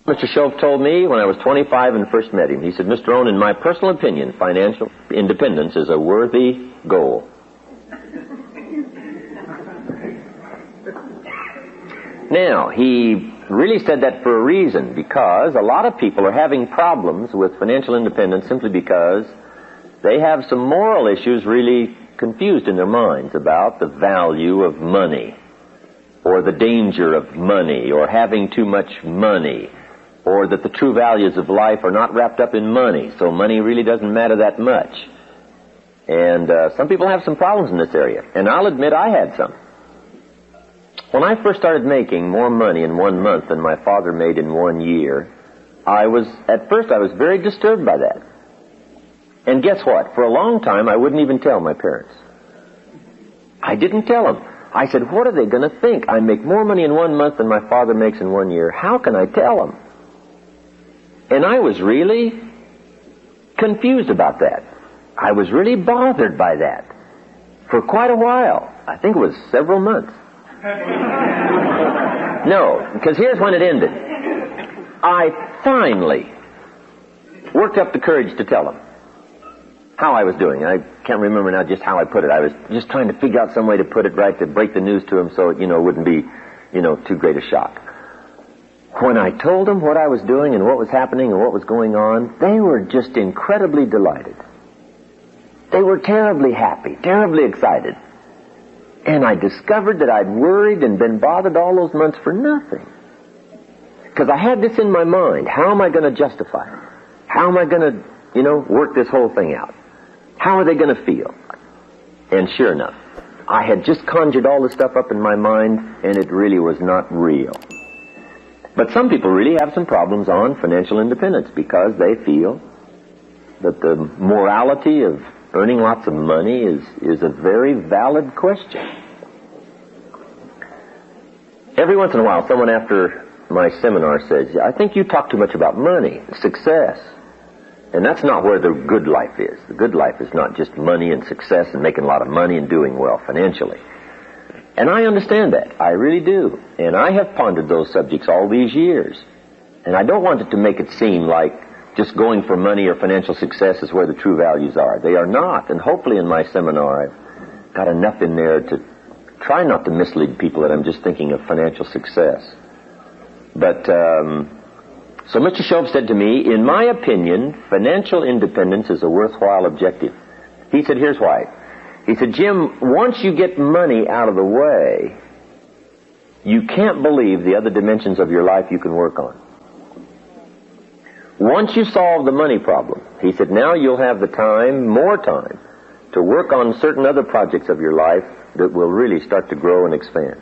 Mr. Shoaff told me when I was 25 and first met him, he said, Mr. Rohn, in my personal opinion, financial independence is a worthy goal. Now, he really said that for a reason, because a lot of people are having problems with financial independence simply because they have some moral issues really confused in their minds about the value of money, or the danger of money, or having too much money, or that the true values of life are not wrapped up in money, so money really doesn't matter that much. And some people have some problems in this area, and I'll admit I had some. When I first started making more money in 1 month than my father made in 1 year, at first I was very disturbed by that. And guess what? For a long time, I wouldn't even tell my parents. I didn't tell them. I said, what are they going to think? I make more money in 1 month than my father makes in 1 year. How can I tell them? And I was really confused about that. I was really bothered by that for quite a while. I think it was several months. No, because here's when it ended. I finally worked up the courage to tell them how I was doing. I can't remember now just how I put it. I was just trying to figure out some way to put it right, to break the news to them so it, wouldn't be, too great a shock. When I told them what I was doing and what was happening and what was going on, they were just incredibly delighted. They were terribly happy, terribly excited. And I discovered that I'd worried and been bothered all those months for nothing. Because I had this in my mind. How am I going to justify it? How am I going to, work this whole thing out? How are they going to feel? And sure enough, I had just conjured all this stuff up in my mind, and it really was not real. But some people really have some problems on financial independence because they feel that the morality of earning lots of money is a very valid question. Every once in a while, someone after my seminar says, I think you talk too much about money, success. And that's not where the good life is. The good life is not just money and success and making a lot of money and doing well financially. And I understand that. I really do. And I have pondered those subjects all these years. And I don't want it to make it seem like just going for money or financial success is where the true values are. They are not. And hopefully in my seminar I've got enough in there to try not to mislead people that I'm just thinking of financial success. But, so Mr. Shoaff said to me, in my opinion, financial independence is a worthwhile objective. He said, here's why. He said, Jim, once you get money out of the way, you can't believe the other dimensions of your life you can work on. Once you solve the money problem, he said, now you'll have the time, more time, to work on certain other projects of your life that will really start to grow and expand.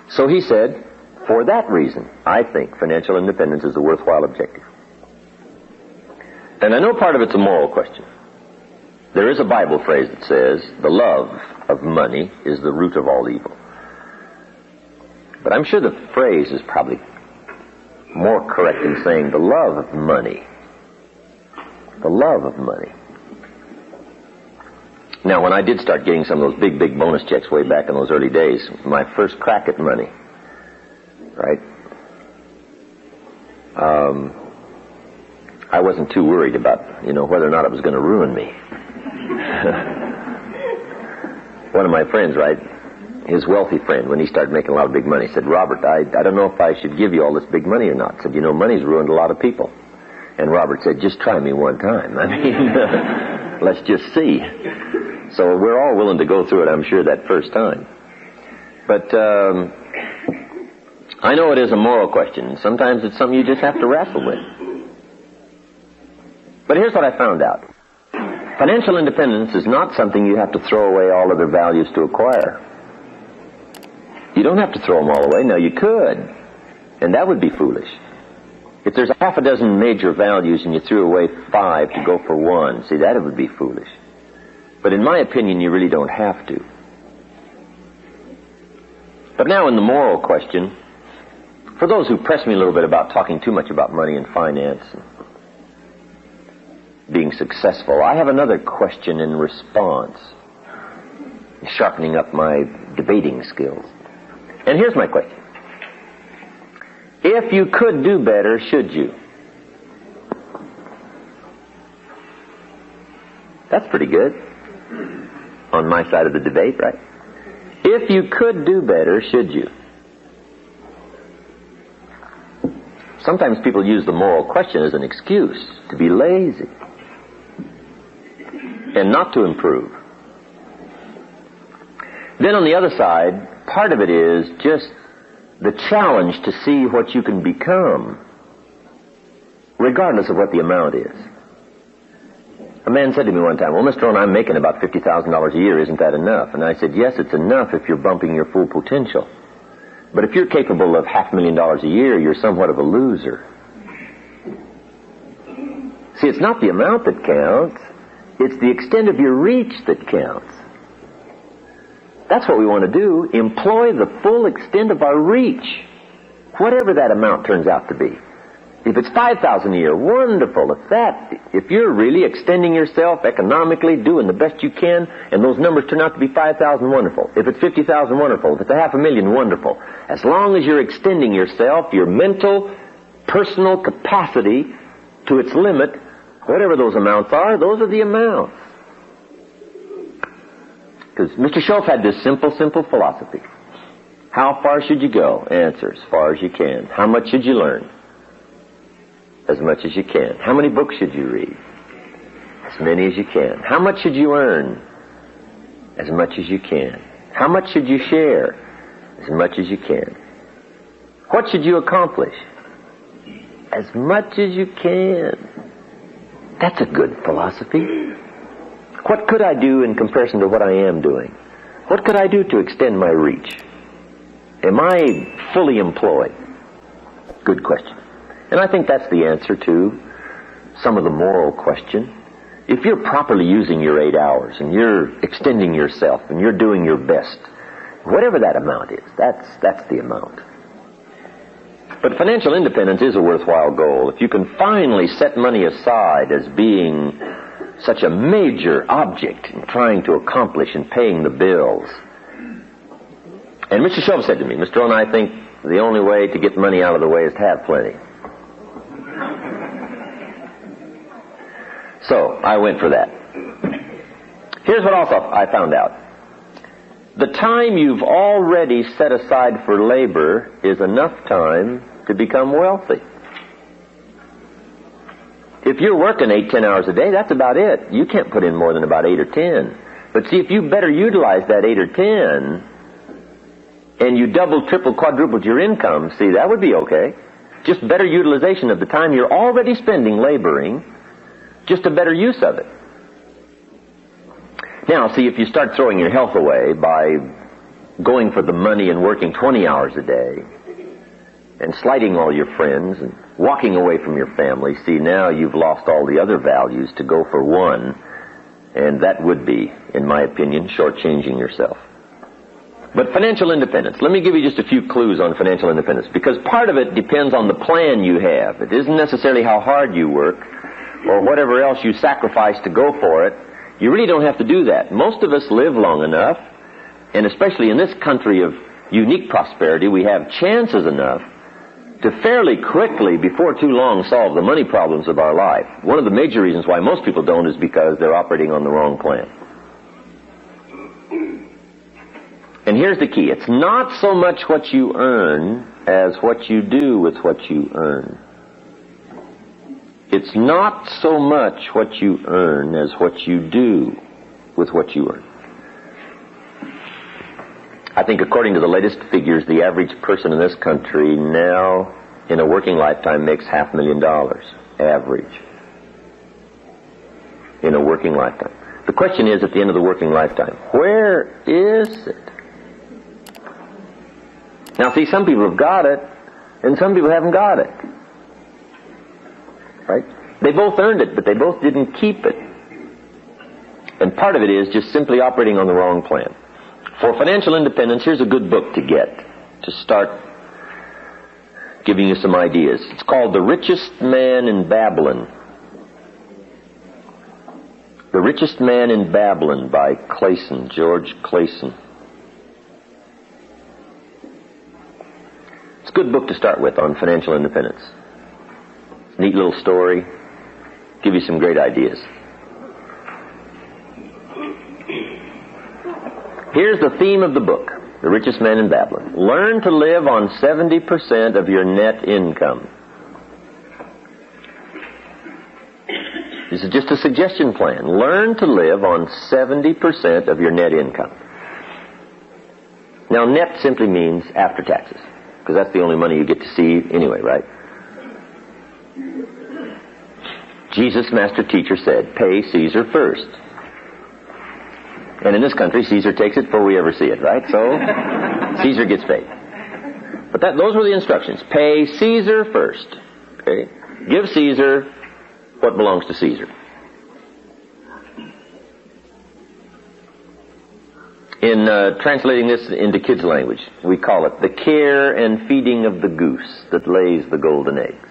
So he said, for that reason, I think financial independence is a worthwhile objective. And I know part of it's a moral question. There is a Bible phrase that says, the love of money is the root of all evil. But I'm sure the phrase is probably more correct in saying the love of money. The love of money. Now, when I did start getting some of those big bonus checks way back in those early days, my first crack at money, right? I wasn't too worried about, whether or not it was going to ruin me. One of my friends, right, his wealthy friend, when he started making a lot of big money, said, Robert, I don't know if I should give you all this big money or not. Said, money's ruined a lot of people. And Robert said, just try me one time. I mean, let's just see. So we're all willing to go through it, I'm sure, that first time. But I know it is a moral question. Sometimes it's something you just have to wrestle with. But here's what I found out. Financial independence is not something you have to throw away all other values to acquire. You don't have to throw them all away. Now, you could, and that would be foolish. If there's half a dozen major values and you threw away 5 to go for 1, see, that would be foolish. But in my opinion, you really don't have to. But now in the moral question, for those who press me a little bit about talking too much about money and finance and being successful, I have another question in response, sharpening up my debating skills. And here's my question. If you could do better, should you? That's pretty good. On my side of the debate, right? If you could do better, should you? Sometimes people use the moral question as an excuse to be lazy and not to improve. Then on the other side, part of it is just the challenge to see what you can become, regardless of what the amount is. A man said to me one time, "Well, Mr. Rohn, I'm making about $50,000 a year. Isn't that enough?" And I said, "Yes, it's enough if you're bumping your full potential. But if you're capable of $500,000 a year, you're somewhat of a loser." See, it's not the amount that counts. It's the extent of your reach that counts. That's what we want to do. Employ the full extent of our reach, whatever that amount turns out to be. If it's $5,000 a year, wonderful. If you're really extending yourself economically, doing the best you can, and those numbers turn out to be 5,000, wonderful. If it's 50,000, wonderful. If it's $500,000, wonderful. As long as you're extending yourself, your mental, personal capacity to its limit, whatever those amounts are, those are the amounts. Because Mr. Schultz had this simple philosophy. How far should you go? Answer, as far as you can. How much should you learn? As much as you can. How many books should you read? As many as you can. How much should you earn? As much as you can. How much should you share? As much as you can. What should you accomplish? As much as you can. That's a good philosophy. What could I do in comparison to what I am doing? What could I do to extend my reach? Am I fully employed? Good question. And I think that's the answer to some of the moral question. If you're properly using your 8 hours and you're extending yourself and you're doing your best, whatever that amount is, that's the amount. But financial independence is a worthwhile goal. If you can finally set money aside as being such a major object in trying to accomplish and paying the bills. And Mr. Schultz said to me, "Mr. Rohn, I think the only way to get money out of the way is to have plenty." So I went for that. Here's what also I found out. The time you've already set aside for labor is enough time to become wealthy. If you're working 8-10 hours a day, that's about it. You can't put in more than about 8 or 10. But see, if you better utilize that 8 or 10, and you double, triple, quadrupled your income, see, that would be okay. Just better utilization of the time you're already spending laboring, just a better use of it. Now, see, if you start throwing your health away by going for the money and working 20 hours a day, and slighting all your friends, and walking away from your family, see, now you've lost all the other values to go for one, and that would be, in my opinion, shortchanging yourself. But financial independence, let me give you just a few clues on financial independence, because part of it depends on the plan you have. It isn't necessarily how hard you work, or whatever else you sacrifice to go for it. You really don't have to do that. Most of us live long enough, and especially in this country of unique prosperity, we have chances enough to fairly quickly, before too long, solve the money problems of our life. One of the major reasons why most people don't is because they're operating on the wrong plan. And here's the key. It's not so much what you earn as what you do with what you earn. It's not so much what you earn as what you do with what you earn. I think according to the latest figures, the average person in this country now, in a working lifetime, makes $500,000. Average. In a working lifetime. The question is, at the end of the working lifetime, where is it? Now, see, some people have got it, and some people haven't got it. Right? They both earned it, but they both didn't keep it. And part of it is just simply operating on the wrong plan. For financial independence, here's a good book to get, to start giving you some ideas. It's called The Richest Man in Babylon. The Richest Man in Babylon by George Clayson. It's a good book to start with on financial independence. Neat little story. Give you some great ideas. Here's the theme of the book, The Richest Man in Babylon. Learn to live on 70% of your net income. This is just a suggestion plan. Learn to live on 70% of your net income. Now, net simply means after taxes, because that's the only money you get to see anyway, right? Jesus, master teacher, said, pay Caesar first. And in this country, Caesar takes it before we ever see it, right? So, Caesar gets paid. But those were the instructions. Pay Caesar first. Okay? Give Caesar what belongs to Caesar. In translating this into kids' language, we call it the care and feeding of the goose that lays the golden eggs.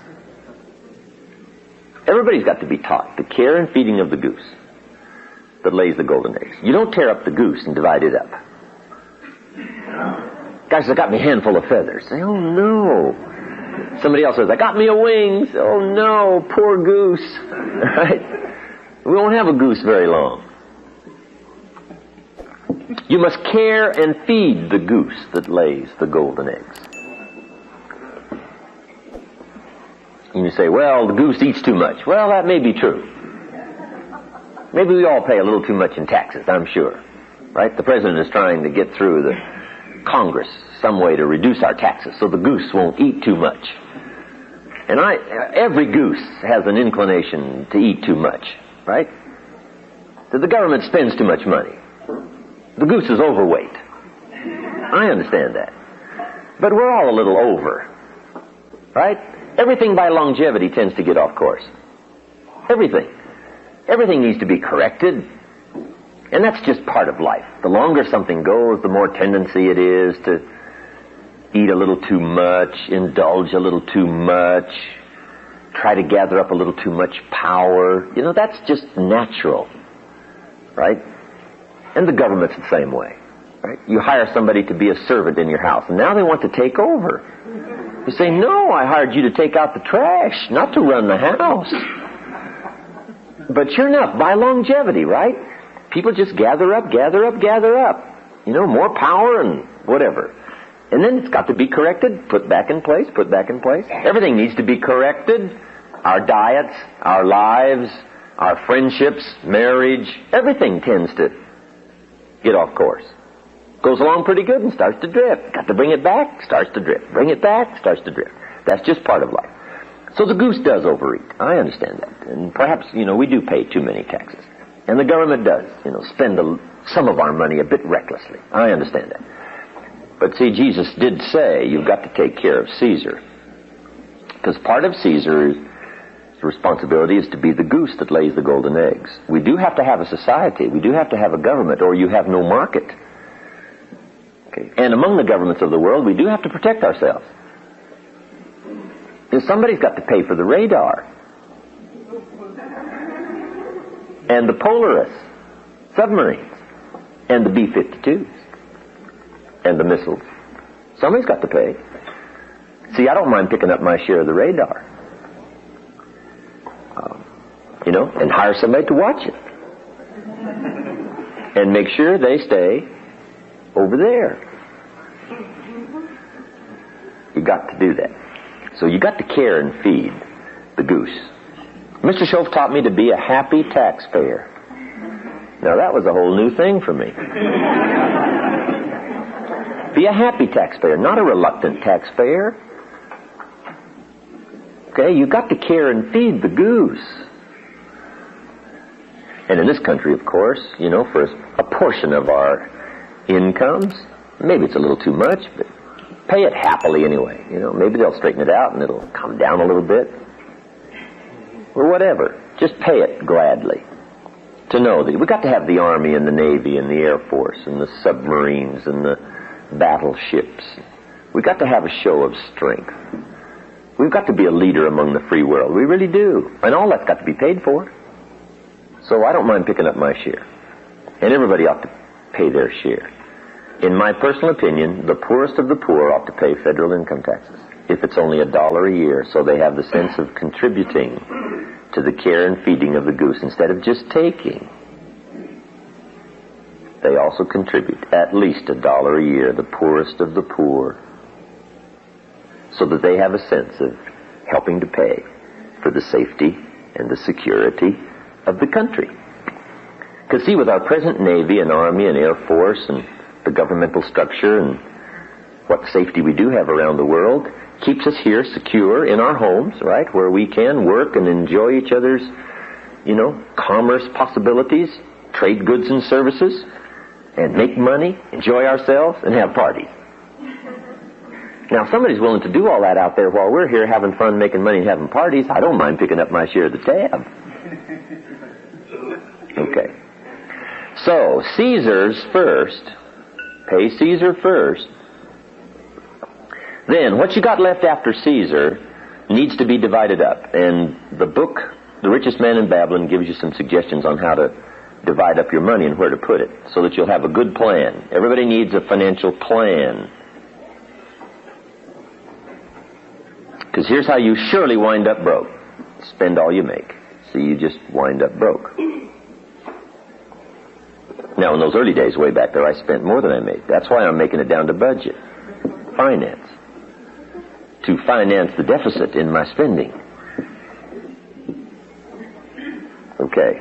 Everybody's got to be taught the care and feeding of the goose that lays the golden eggs. You don't tear up the goose and divide it up. Guys, I got me a handful of feathers. Say, oh no. Somebody else says, I got me a wing. Say, oh no, poor goose. Right? We won't have a goose very long. You must care and feed the goose that lays the golden eggs. And you say, well, the goose eats too much. Well, that may be true. Maybe we all pay a little too much in taxes, I'm sure. Right? The president is trying to get through the Congress some way to reduce our taxes so the goose won't eat too much. And every goose has an inclination to eat too much, right? So the government spends too much money. The goose is overweight. I understand that. But we're all a little over, right? Everything by longevity tends to get off course. Everything. Everything needs to be corrected. And that's just part of life. The longer something goes, the more tendency it is to eat a little too much, indulge a little too much, try to gather up a little too much power. You know, that's just natural, right? And the government's the same way, right? You hire somebody to be a servant in your house, and now they want to take over. You say, no, I hired you to take out the trash, not to run the house. But sure enough, by longevity, right? People just gather up. You know, more power and whatever. And then it's got to be corrected, put back in place. Everything needs to be corrected. Our diets, our lives, our friendships, marriage, everything tends to get off course. Goes along pretty good and starts to drift. Got to bring it back, starts to drift. Bring it back, starts to drift. That's just part of life. So the goose does overeat. I understand that. And perhaps, you know, we do pay too many taxes. And the government does, you know, spend some of our money a bit recklessly. I understand that. But see, Jesus did say you've got to take care of Caesar. Because part of Caesar's responsibility is to be the goose that lays the golden eggs. We do have to have a society. We do have to have a government, or you have no market. Okay. And among the governments of the world, we do have to protect ourselves. Because somebody's got to pay for the radar. And the Polaris submarines. And the B-52s. And the missiles. Somebody's got to pay. See, I don't mind picking up my share of the radar. You know, and hire somebody to watch it. And make sure they stay over there. You got to do that. So you got to care and feed the goose. Mr. Schultz taught me to be a happy taxpayer. Now that was a whole new thing for me. Be a happy taxpayer, not a reluctant taxpayer. Okay, you got to care and feed the goose. And in this country, of course, you know, for a portion of our incomes, maybe it's a little too much, but pay it happily anyway. You know, maybe they'll straighten it out and it'll come down a little bit. Or whatever. Just pay it gladly. To know that we've got to have the Army and the Navy and the Air Force and the submarines and the battleships. We've got to have a show of strength. We've got to be a leader among the free world. We really do. And all that's got to be paid for. So I don't mind picking up my share. And everybody ought to pay their share. In my personal opinion, the poorest of the poor ought to pay federal income taxes, if it's only $1 a year, so they have the sense of contributing to the care and feeding of the goose instead of just taking. They also contribute at least $1 a year, the poorest of the poor, so that they have a sense of helping to pay for the safety and the security of the country. Because see, with our present Navy and Army and Air Force and the governmental structure and what safety we do have around the world, keeps us here secure in our homes, right, where we can work and enjoy each other's, commerce possibilities, trade goods and services, and make money, enjoy ourselves, and have parties. Now, if somebody's willing to do all that out there while we're here having fun, making money, and having parties, I don't mind picking up my share of the tab. Okay. So, Caesar's first. Pay Caesar first. Then, what you got left after Caesar needs to be divided up. And the book, The Richest Man in Babylon, gives you some suggestions on how to divide up your money and where to put it, so that you'll have a good plan. Everybody needs a financial plan. Because here's how you surely wind up broke. Spend all you make. So you just wind up broke. Now, in those early days way back there, I spent more than I made. That's why I'm making it down to budget. Finance. To finance the deficit in my spending. Okay.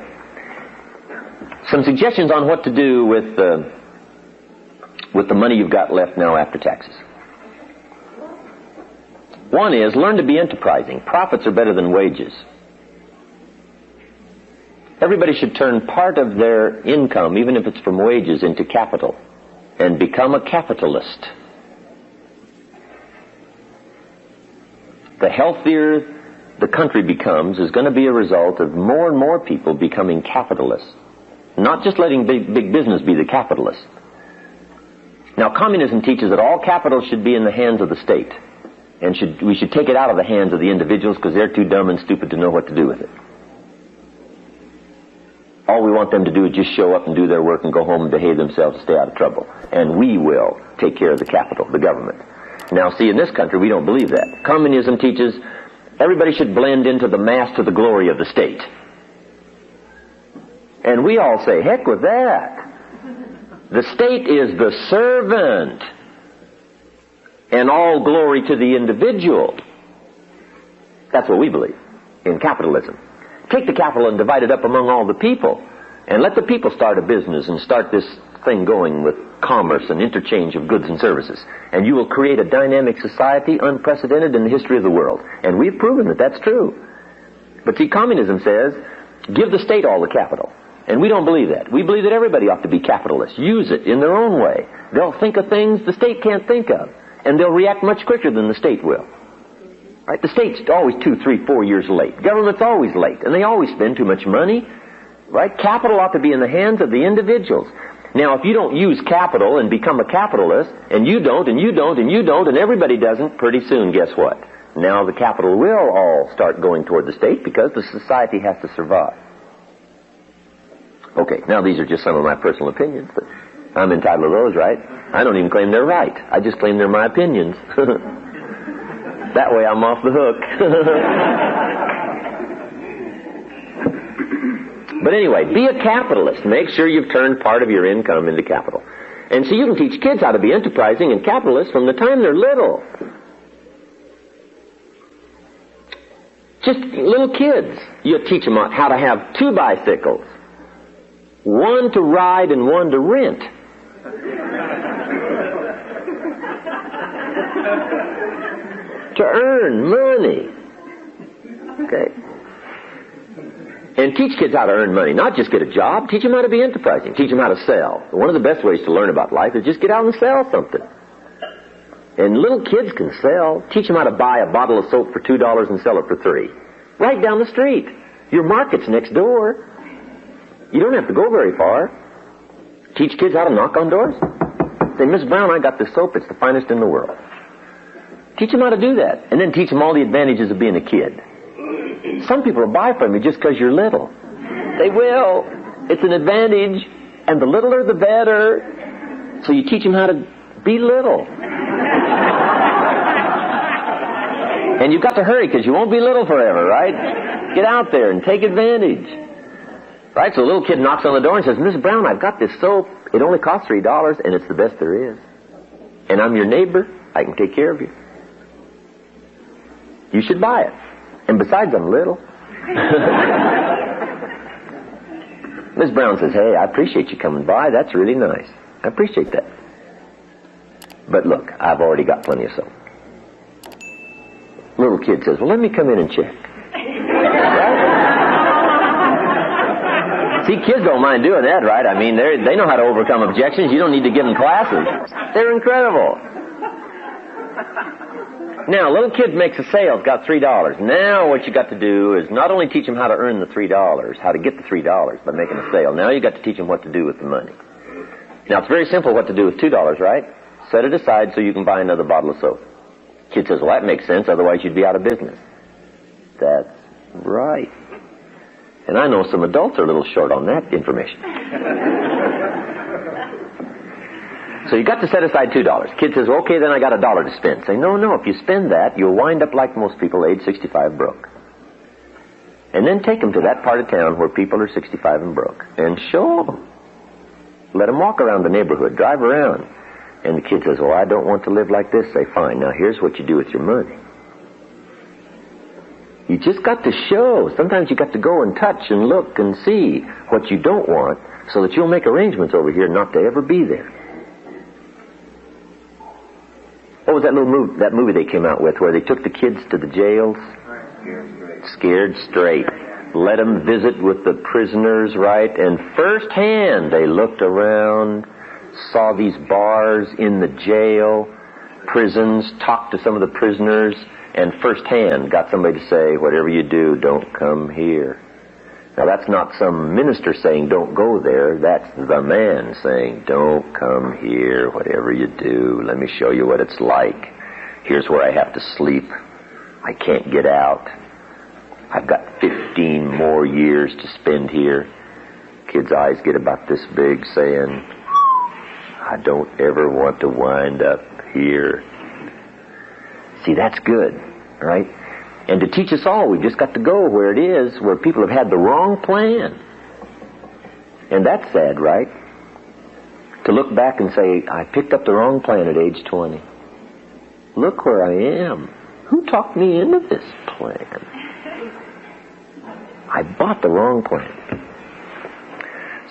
Some suggestions on what to do with the money you've got left now after taxes. One is, learn to be enterprising. Profits are better than wages. Everybody should turn part of their income, even if it's from wages, into capital and become a capitalist. The healthier the country becomes is going to be a result of more and more people becoming capitalists. Not just letting big business be the capitalist. Now, communism teaches that all capital should be in the hands of the state. And we should take it out of the hands of the individuals because they're too dumb and stupid to know what to do with it. All we want them to do is just show up and do their work and go home and behave themselves to stay out of trouble. And we will take care of the capital, the government. Now, see, in this country, we don't believe that. Communism teaches everybody should blend into the mass to the glory of the state. And we all say, heck with that. The state is the servant. And all glory to the individual. That's what we believe in capitalism. Take the capital and divide it up among all the people. And let the people start a business and start this thing going with commerce and interchange of goods and services. And you will create a dynamic society unprecedented in the history of the world. And we've proven that that's true. But see, communism says, give the state all the capital. And we don't believe that. We believe that everybody ought to be capitalists. Use it in their own way. They'll think of things the state can't think of. And they'll react much quicker than the state will. Right? The state's always 2, 3, 4 years late. Government's always late. And they always spend too much money. Right? Capital ought to be in the hands of the individuals. Now, if you don't use capital and become a capitalist, and you don't, and you don't, and you don't, and everybody doesn't, pretty soon, guess what? Now the capital will all start going toward the state because the society has to survive. Okay, now these are just some of my personal opinions, but I'm entitled to those, right? I don't even claim they're right. I just claim they're my opinions. That way I'm off the hook. But anyway, be a capitalist. Make sure you've turned part of your income into capital. And so you can teach kids how to be enterprising and capitalists from the time they're little. Just little kids. You teach them how to have 2 bicycles. One to ride and one to rent. To earn money. Okay. And teach kids how to earn money. Not just get a job. Teach them how to be enterprising. Teach them how to sell. One of the best ways to learn about life is just get out and sell something. And little kids can sell. Teach them how to buy a bottle of soap for $2 and sell it for $3. Right down the street. Your market's next door. You don't have to go very far. Teach kids how to knock on doors. Say, Miss Brown, I got this soap. It's the finest in the world. Teach them how to do that. And then teach them all the advantages of being a kid. Some people will buy from you just because you're little. They will. It's an advantage. And the littler, the better. So you teach them how to be little. And you've got to hurry because you won't be little forever, right? Get out there and take advantage. Right? So a little kid knocks on the door and says, Miss Brown, I've got this soap. It only costs $3 and it's the best there is. And I'm your neighbor. I can take care of you. You should buy it. And besides, I'm little. Miss Brown says, hey, I appreciate you coming by. That's really nice. I appreciate that. But look, I've already got plenty of soap. Little kid says, well, let me come in and check. Right? See, kids don't mind doing that, right? I mean, they know how to overcome objections. You don't need to give them classes. They're incredible. Now, a little kid makes a sale, it's got $3. Now what you got to do is not only teach them how to earn the $3, how to get the $3 by making a sale. Now you got to teach them what to do with the money. Now, it's very simple what to do with $2, right? Set it aside so you can buy another bottle of soap. Kid says, well, that makes sense, otherwise you'd be out of business. That's right. And I know some adults are a little short on that information. So you got to set aside $2. Kid says, well, okay, then I got $1 to spend. Say, no, if you spend that, you'll wind up like most people age 65 broke. And then take them to that part of town where people are 65 and broke. And show them. Let them walk around the neighborhood, drive around. And the kid says, well, I don't want to live like this. Say, fine, now here's what you do with your money. You just got to show. Sometimes you got to go and touch and look and see what you don't want so that you'll make arrangements over here not to ever be there. What was that movie they came out with where they took the kids to the jails? Scared Straight. Let them visit with the prisoners, right? And firsthand they looked around, saw these bars in the jail, prisons, talked to some of the prisoners, and firsthand got somebody to say, whatever you do, don't come here. Now that's not some minister saying, don't go there. That's the man saying, don't come here, whatever you do. Let me show you what it's like. Here's where I have to sleep. I can't get out. I've got 15 more years to spend here. Kid's eyes get about this big saying, I don't ever want to wind up here. See, that's good, right? And to teach us all, we've just got to go where it is, where people have had the wrong plan. And that's sad, right? To look back and say, I picked up the wrong plan at age 20. Look where I am. Who talked me into this plan? I bought the wrong plan.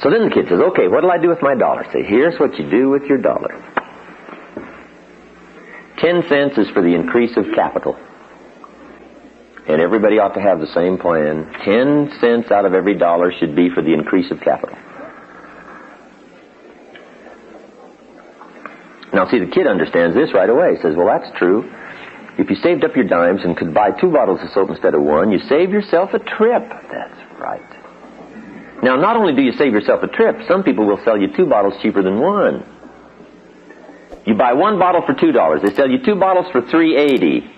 So then the kid says, okay, what'll I do with my $1? Say, here's what you do with your $1. 10 cents is for the increase of capital. And everybody ought to have the same plan. 10 cents out of every $1 should be for the increase of capital. Now, see, the kid understands this right away. He says, well, that's true. If you saved up your dimes and could buy 2 bottles of soap instead of 1, you save yourself a trip. That's right. Now, not only do you save yourself a trip, some people will sell you 2 bottles cheaper than 1. You buy 1 bottle for $2. They sell you 2 bottles for $3.80.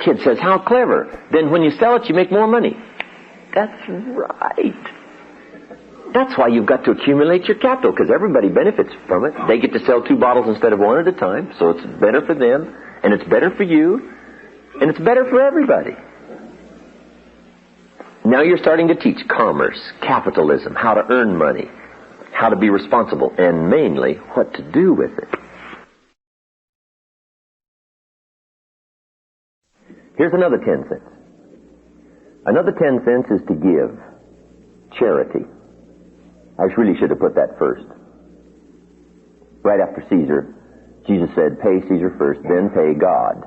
Kid says, how clever. Then when you sell it, you make more money. That's right. That's why you've got to accumulate your capital, because everybody benefits from it. They get to sell 2 bottles instead of 1 at a time, so it's better for them, and it's better for you, and it's better for everybody. Now you're starting to teach commerce, capitalism, how to earn money, how to be responsible, and mainly what to do with it. Here's another 10 cents. Another 10 cents is to give. Charity. I really should have put that first. Right after Caesar, Jesus said, pay Caesar first, then pay God.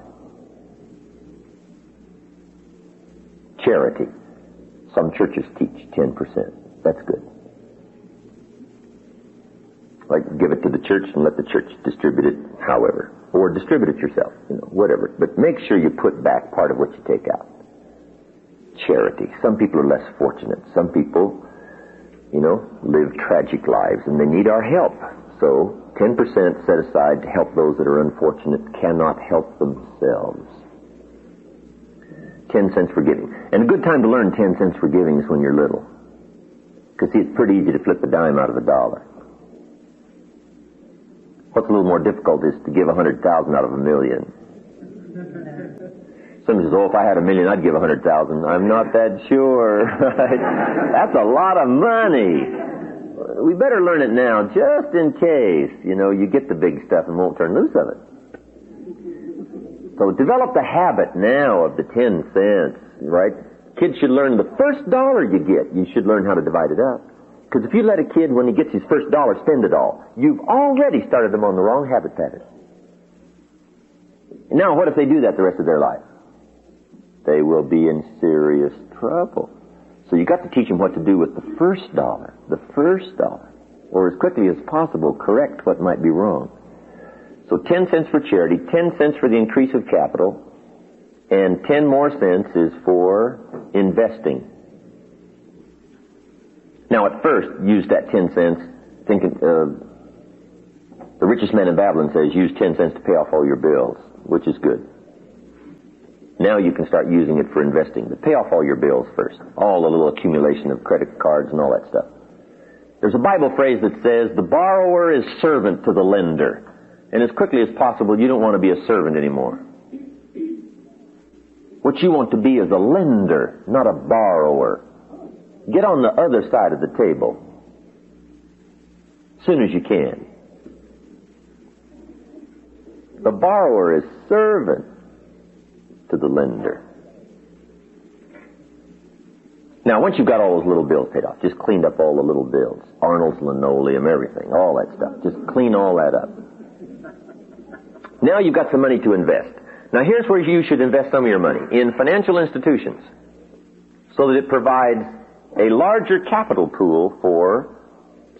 Charity. Some churches teach 10%. That's good. Like, give it to the church and let the church distribute it however. Or distribute it yourself, whatever. But make sure you put back part of what you take out. Charity. Some people are less fortunate. Some people, live tragic lives and they need our help. So 10% set aside to help those that are unfortunate, cannot help themselves. 10 cents for giving. And a good time to learn 10 cents for giving is when you're little. Because see, it's pretty easy to flip a dime out of $1. What's a little more difficult is to give 100,000 out of a million. Somebody says, oh, if I had a million, I'd give 100,000. I'm not that sure. Right? That's a lot of money. We better learn it now, just in case, you get the big stuff and won't turn loose of it. So develop the habit now of the 10 cents, right? Kids should learn the first dollar you get, you should learn how to divide it up. Because if you let a kid, when he gets his first dollar, spend it all, you've already started them on the wrong habit pattern. Now, what if they do that the rest of their life? They will be in serious trouble. So you got to teach them what to do with the first dollar. The first dollar. Or as quickly as possible, correct what might be wrong. So 10 cents for charity, 10 cents for the increase of capital, and 10 more cents is for investing. Now at first, use that 10 cents, thinking, the richest man in Babylon says, use 10 cents to pay off all your bills, which is good. Now you can start using it for investing, but pay off all your bills first. All the little accumulation of credit cards and all that stuff. There's a Bible phrase that says, the borrower is servant to the lender. And as quickly as possible, you don't want to be a servant anymore. What you want to be is a lender, not a borrower. Get on the other side of the table as soon as you can. The borrower is servant to the lender. Now, once you've got all those little bills paid off, just cleaned up all the little bills, Arnold's linoleum, everything, all that stuff, just clean all that up. Now you've got some money to invest. Now here's where you should invest some of your money, in financial institutions, so that it provides a larger capital pool for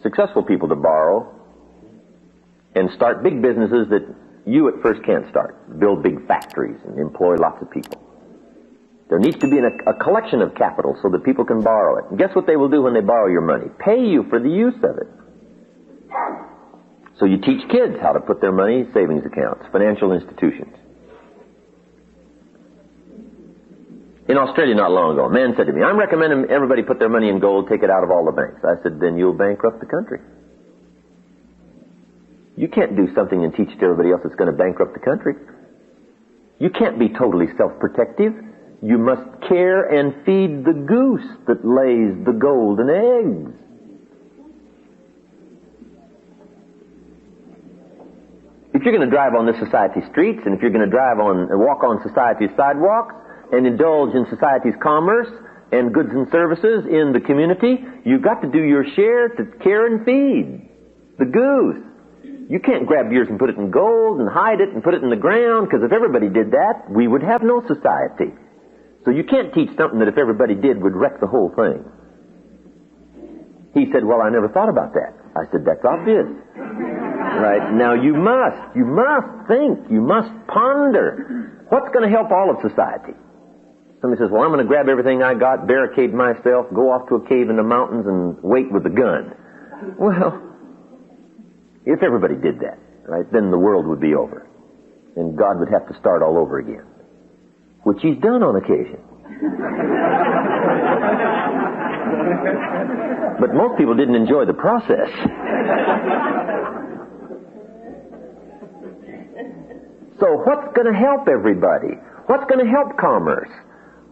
successful people to borrow and start big businesses that you at first can't start. Build big factories and employ lots of people. There needs to be a collection of capital so that people can borrow it. And guess what they will do when they borrow your money? Pay you for the use of it. So you teach kids how to put their money in savings accounts, financial institutions. In Australia not long ago, a man said to me, I'm recommending everybody put their money in gold, take it out of all the banks. I said, then you'll bankrupt the country. You can't do something and teach it to everybody else that's going to bankrupt the country. You can't be totally self-protective. You must care and feed the goose that lays the golden eggs. If you're going to drive on this society's streets, and if you're going to walk on society's sidewalks, and indulge in society's commerce and goods and services in the community, you've got to do your share to care and feed the goose. You can't grab yours and put it in gold and hide it and put it in the ground, because if everybody did that, we would have no society. So you can't teach something that if everybody did would wreck the whole thing. He said, well, I never thought about that. I said, that's obvious. Right? Now you must think, you must ponder. What's going to help all of society? Somebody says, well, I'm going to grab everything I got, barricade myself, go off to a cave in the mountains and wait with a gun. Well, if everybody did that, right, then the world would be over. And God would have to start all over again. Which he's done on occasion. But most people didn't enjoy the process. So what's going to help everybody? What's going to help commerce?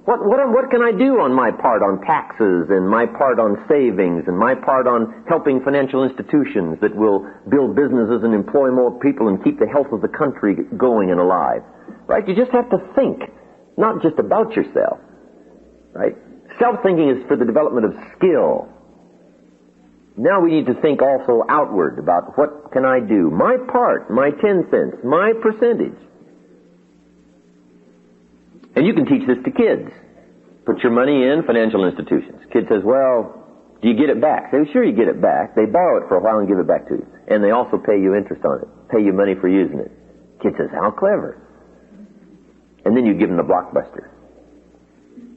What can I do on my part on taxes and my part on savings and my part on helping financial institutions that will build businesses and employ more people and keep the health of the country going and alive? Right? You just have to think, not just about yourself. Right? Self-thinking is for the development of skill. Now we need to think also outward about what can I do? My part, my 10 cents, my percentage. And you can teach this to kids. Put your money in financial institutions. Kid says, well, do you get it back? Say, sure you get it back. They borrow it for a while and give it back to you. And they also pay you interest on it. Pay you money for using it. Kid says, how clever. And then you give him the blockbuster.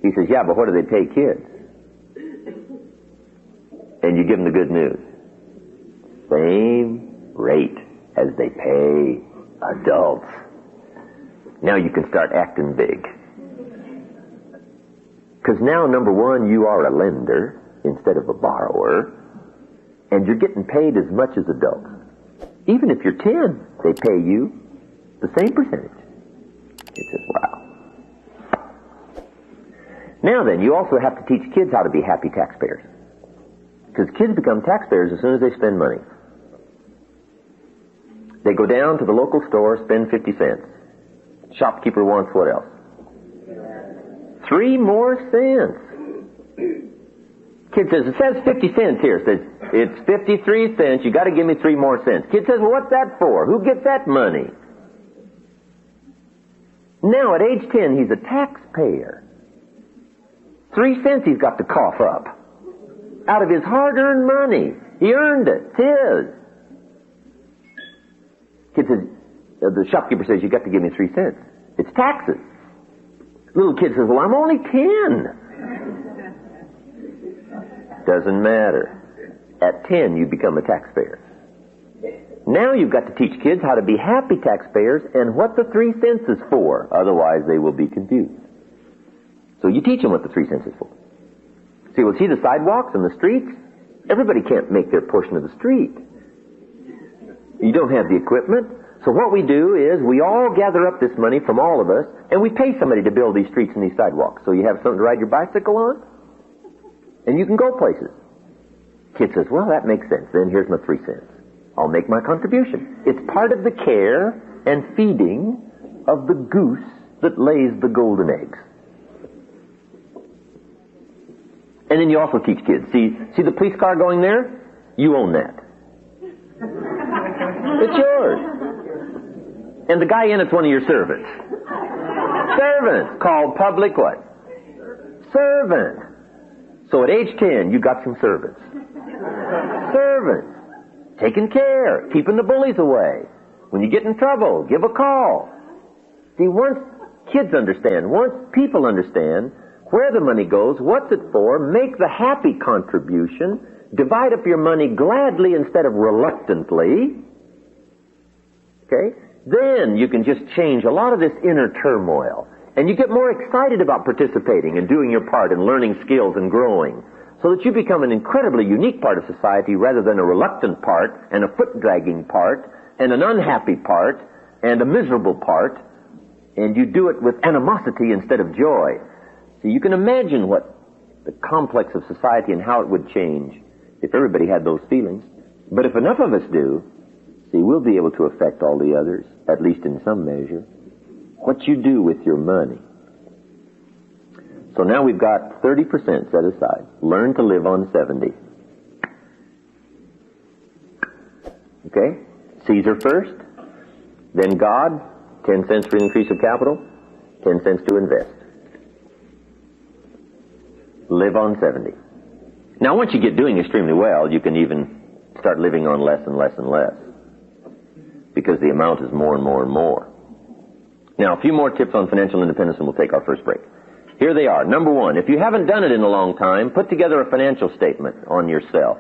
He says, yeah, but what do they pay kids? And you give them the good news. Same rate as they pay adults. Now you can start acting big. Because now, number one, you are a lender instead of a borrower, and you're getting paid as much as adults. Even if you're 10, they pay you the same percentage. Kid says, wow. Now then, you also have to teach kids how to be happy taxpayers. Because kids become taxpayers as soon as they spend money. They go down to the local store, spend 50 cents. Shopkeeper wants what else? 3 more cents. Kid says, it says 50 cents here. Says, it's 53 cents. You got to give me 3 more cents. Kid says, well, what's that for? Who gets that money? Now, at age 10, he's a taxpayer. 3 cents he's got to cough up. Out of his hard-earned money. He earned it. It's his. Kid says, the shopkeeper says, you got to give me 3 cents. It's taxes. Little kid says, well, I'm only 10. Doesn't matter. At 10, you become a taxpayer. Now you've got to teach kids how to be happy taxpayers and what the 3 cents is for. Otherwise, they will be confused. So you teach them what the 3 cents is for. See, well, see the sidewalks and the streets? Everybody can't make their portion of the street. You don't have the equipment. So what we do is we all gather up this money from all of us, and we pay somebody to build these streets and these sidewalks. So you have something to ride your bicycle on, and you can go places. Kid says, well, that makes sense. Then here's my 3 cents. I'll make my contribution. It's part of the care and feeding of the goose that lays the golden eggs. And then you also teach kids. See the police car going there? You own that. It's yours. And the guy in it's one of your servants. Servants, called public what? Servant. So at age 10, you got some servants. Servants. Taking care, keeping the bullies away. When you get in trouble, give a call. See, once kids understand, once people understand where the money goes, what's it for, make the happy contribution, divide up your money gladly instead of reluctantly, okay, then you can just change a lot of this inner turmoil. And you get more excited about participating and doing your part and learning skills and growing, so that you become an incredibly unique part of society rather than a reluctant part and a foot-dragging part and an unhappy part and a miserable part, and you do it with animosity instead of joy. So you can imagine what the complex of society and how it would change if everybody had those feelings. But if enough of us do, see, we'll be able to affect all the others, at least in some measure. What you do with your money. So now we've got 30% set aside. Learn to live on 70. Okay? Caesar first, then God, 10 cents for increase of capital, 10 cents to invest. Live on 70. Now once you get doing extremely well, you can even start living on less and less and less, because the amount is more and more and more. Now a few more tips on financial independence and we'll take our first break. Here they are. Number 1, if you haven't done it in a long time, put together a financial statement on yourself.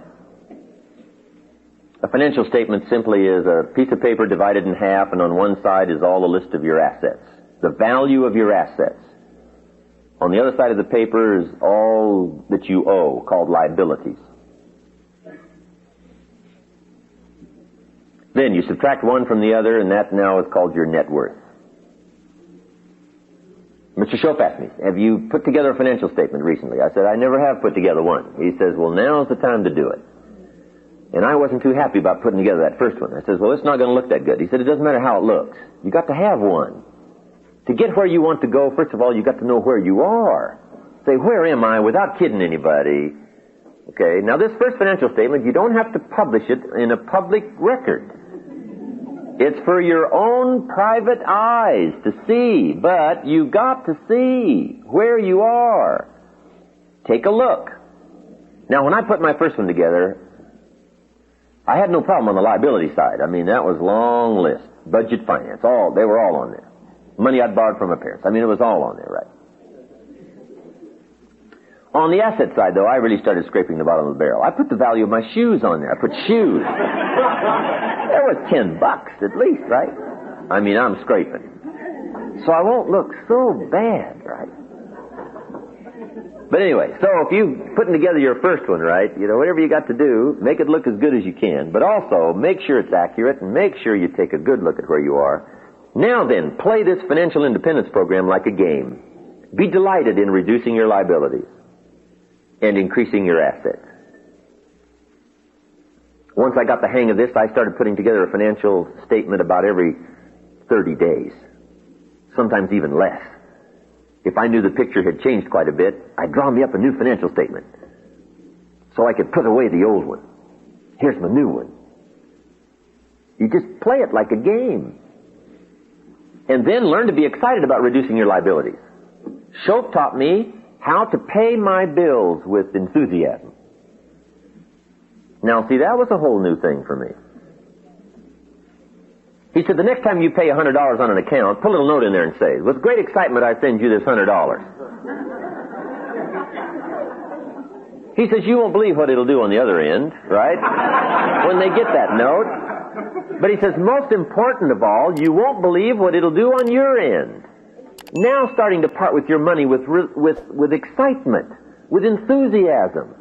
A financial statement simply is a piece of paper divided in half, and on one side is all the list of your assets, the value of your assets. On the other side of the paper is all that you owe, called liabilities. Then you subtract one from the other, and that now is called your net worth. Mr. Shope asked me, have you put together a financial statement recently? I said, I never have put together one. He says, well, now's the time to do it. And I wasn't too happy about putting together that first one. I said, well, it's not going to look that good. He said, it doesn't matter how it looks. You got to have one. To get where you want to go, first of all, you got to know where you are. Say, where am I, without kidding anybody? Okay, now this first financial statement, you don't have to publish it in a public record. It's for your own private eyes to see, but you got to see where you are. Take a look. Now, when I put my first one together, I had no problem on the liability side. I mean, that was long list. Budget, finance, they were all on there. Money I'd borrowed from my parents. I mean, it was all on there, right? On the asset side, though, I really started scraping the bottom of the barrel. I put the value of my shoes on there. I put shoes. There was $10 at least, right? I mean, I'm scraping. So I won't look so bad, right? But anyway, so if you putting together your first one, right, whatever you got to do, make it look as good as you can. But also, make sure it's accurate and make sure you take a good look at where you are. Now then, play this financial independence program like a game. Be delighted in reducing your liabilities and increasing your assets. Once I got the hang of this, I started putting together a financial statement about every 30 days. Sometimes even less. If I knew the picture had changed quite a bit, I'd draw me up a new financial statement so I could put away the old one. Here's my new one. You just play it like a game. And then learn to be excited about reducing your liabilities. Shoaff taught me how to pay my bills with enthusiasm. Now, see, that was a whole new thing for me. He said, the next time you pay $100 on an account, put a little note in there and say, with great excitement I send you this $100. He says, you won't believe what it'll do on the other end, right? When they get that note. But he says, most important of all, you won't believe what it'll do on your end. Now starting to part with your money with excitement, with enthusiasm.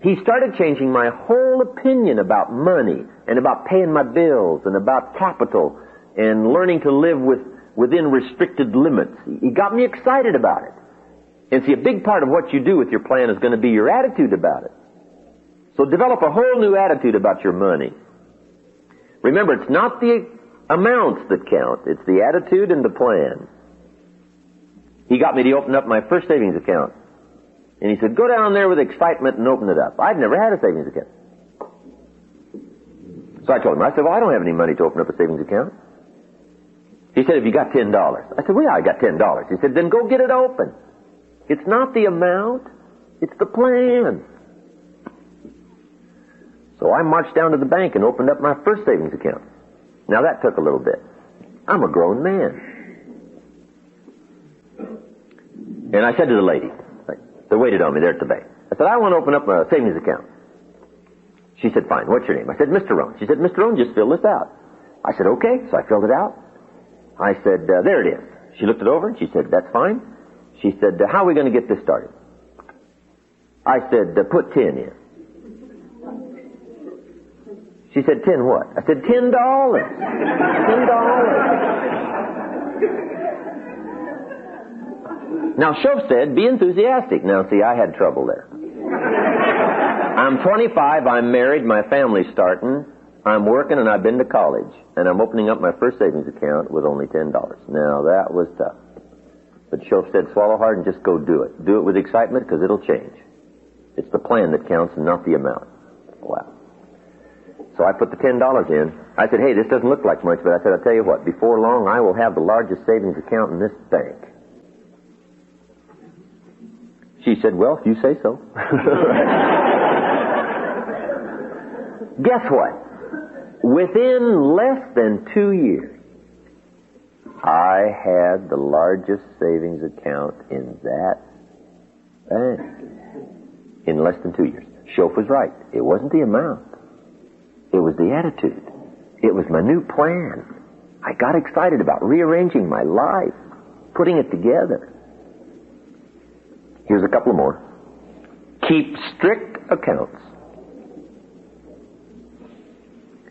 He started changing my whole opinion about money and about paying my bills and about capital and learning to live within restricted limits. He got me excited about it. And see, a big part of what you do with your plan is going to be your attitude about it. So develop a whole new attitude about your money. Remember, it's not the amounts that count. It's the attitude and the plan. He got me to open up my first savings account. And he said, go down there with excitement and open it up. I'd never had a savings account. So I told him, I said, well, I don't have any money to open up a savings account. He said, have you got $10? I said, well, yeah, I got $10. He said, then go get it open. It's not the amount, it's the plan. So I marched down to the bank and opened up my first savings account. Now that took a little bit. I'm a grown man. And I said to the lady, they waited on me there at the bank. I said, I want to open up a savings account. She said, fine, what's your name? I said, Mr. Rohn. She said, Mr. Rohn, just fill this out. I said, okay. So I filled it out. I said, there it is. She looked it over and she said, that's fine. She said, how are we going to get this started? I said, put 10 in. She said, 10 what? I said, $10. $10. Now, Shoaff said, be enthusiastic. Now, see, I had trouble there. I'm 25, I'm married, my family's starting, I'm working, and I've been to college. And I'm opening up my first savings account with only $10. Now, that was tough. But Shoaff said, swallow hard and just go do it. Do it with excitement, because it'll change. It's the plan that counts and not the amount. Wow. So I put the $10 in. I said, hey, this doesn't look like much, but I said, I'll tell you what, before long, I will have the largest savings account in this bank. She said, well, if you say so. Guess what? Within less than 2 years, I had the largest savings account in that bank. In less than 2 years. Shoaff was right. It wasn't the amount. It was the attitude. It was my new plan. I got excited about rearranging my life, putting it together. Here's a couple more. Keep strict accounts.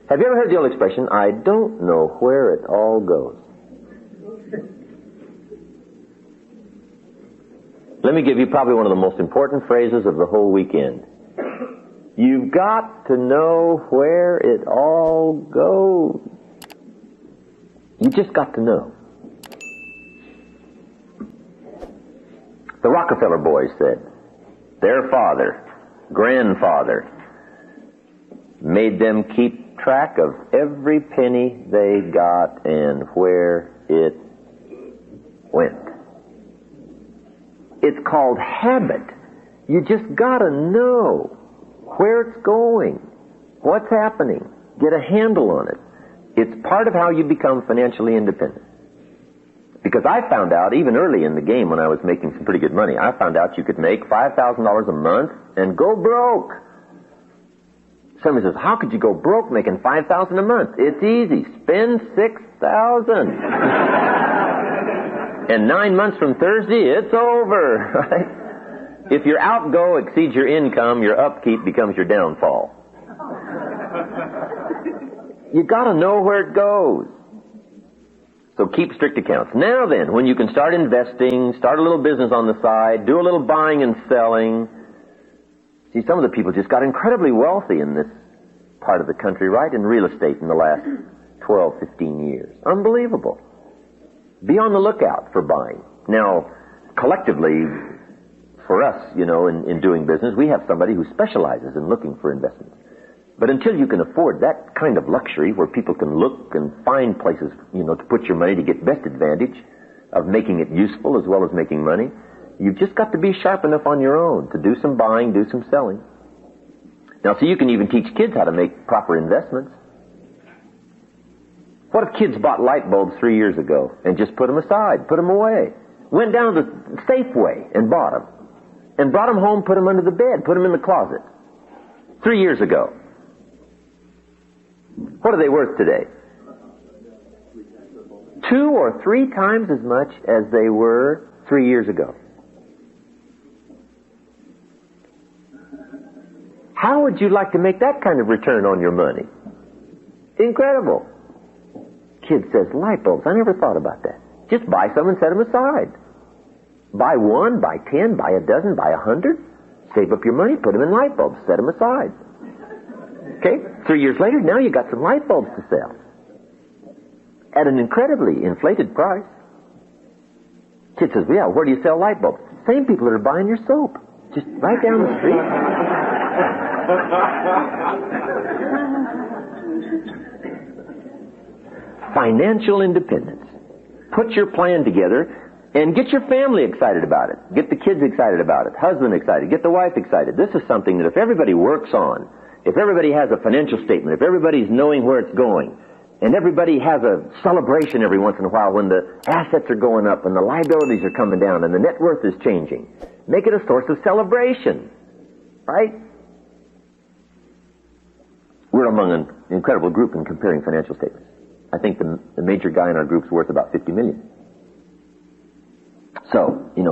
Have you ever heard the old expression, I don't know where it all goes? Let me give you probably one of the most important phrases of the whole weekend. You've got to know where it all goes. You just got to know. The Rockefeller boys said their father, grandfather, made them keep track of every penny they got and where it went. It's called habit. You just gotta know where it's going, what's happening, get a handle on it. It's part of how you become financially independent. Because I found out, even early in the game when I was making some pretty good money, I found out you could make $5,000 a month and go broke. Somebody says, how could you go broke making $5,000 a month? It's easy. Spend $6,000. And 9 months from Thursday, it's over, right? If your outgo exceeds your income, your upkeep becomes your downfall. You got to know where it goes. So keep strict accounts. Now then, when you can start investing, start a little business on the side, do a little buying and selling. See, some of the people just got incredibly wealthy in this part of the country, right, in real estate in the last 12, 15 years. Unbelievable. Be on the lookout for buying. Now, collectively, for us, in doing business, we have somebody who specializes in looking for investments. But until you can afford that kind of luxury where people can look and find places, to put your money to get best advantage of making it useful as well as making money, you've just got to be sharp enough on your own to do some buying, do some selling. Now, so you can even teach kids how to make proper investments. What if kids bought light bulbs 3 years ago and just put them aside, put them away? Went down to the Safeway and bought them. And brought them home, put them under the bed, put them in the closet. 3 years ago. What are they worth today? 2 or 3 times as much as they were 3 years ago. How would you like to make that kind of return on your money? Incredible. Kid says, light bulbs, I never thought about that. Just buy some and set them aside. Buy 1, buy 10, buy a dozen, buy 100. Save up your money, put them in light bulbs, set them aside. Okay? 3 years later, now you got some light bulbs to sell. At an incredibly inflated price. Kid says, yeah, where do you sell light bulbs? Same people that are buying your soap. Just right down the street. Financial independence. Put your plan together and get your family excited about it. Get the kids excited about it. Husband excited. Get the wife excited. This is something that if everybody works on, if everybody has a financial statement, if everybody's knowing where it's going, and everybody has a celebration every once in a while when the assets are going up and the liabilities are coming down and the net worth is changing, make it a source of celebration. Right? We're among an incredible group in comparing financial statements. I think the major guy in our group's worth about $50 million. So, he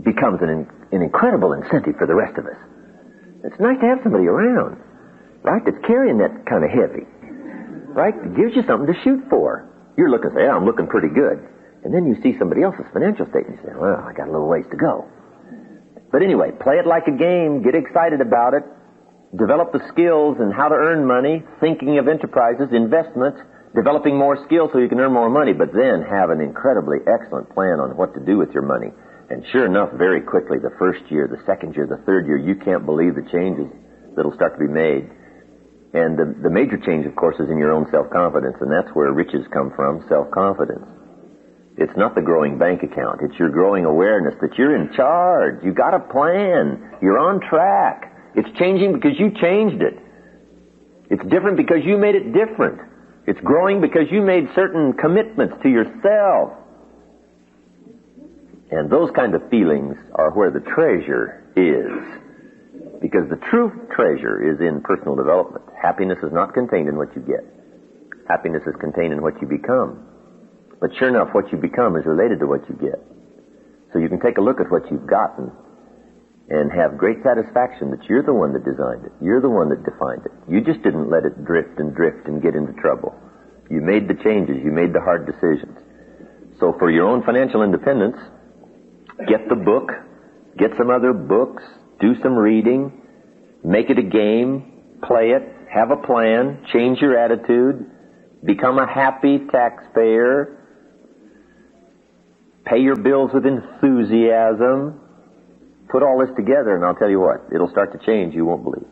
becomes an incredible incentive for the rest of us. It's nice to have somebody around, right, that's carrying that kind of heavy, right? It gives you something to shoot for. You're looking and say, yeah, I'm looking pretty good. And then you see somebody else's financial statement and you say, well, I got a little ways to go. But anyway, play it like a game, get excited about it, develop the skills and how to earn money, thinking of enterprises, investments, developing more skills so you can earn more money, but then have an incredibly excellent plan on what to do with your money. And sure enough, very quickly, the first year, the second year, the third year, you can't believe the changes that'll start to be made. And the major change, of course, is in your own self-confidence, and that's where riches come from, self-confidence. It's not the growing bank account. It's your growing awareness that you're in charge. You got a plan. You're on track. It's changing because you changed it. It's different because you made it different. It's growing because you made certain commitments to yourself. And those kind of feelings are where the treasure is. Because the true treasure is in personal development. Happiness is not contained in what you get. Happiness is contained in what you become. But sure enough, what you become is related to what you get. So you can take a look at what you've gotten and have great satisfaction that you're the one that designed it. You're the one that defined it. You just didn't let it drift and get into trouble. You made the changes. You made the hard decisions. So for your own financial independence, get the book, get some other books, do some reading, make it a game, play it, have a plan, change your attitude, become a happy taxpayer, pay your bills with enthusiasm. Put all this together and I'll tell you what, it'll start to change, you won't believe.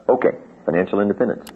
Okay, financial independence.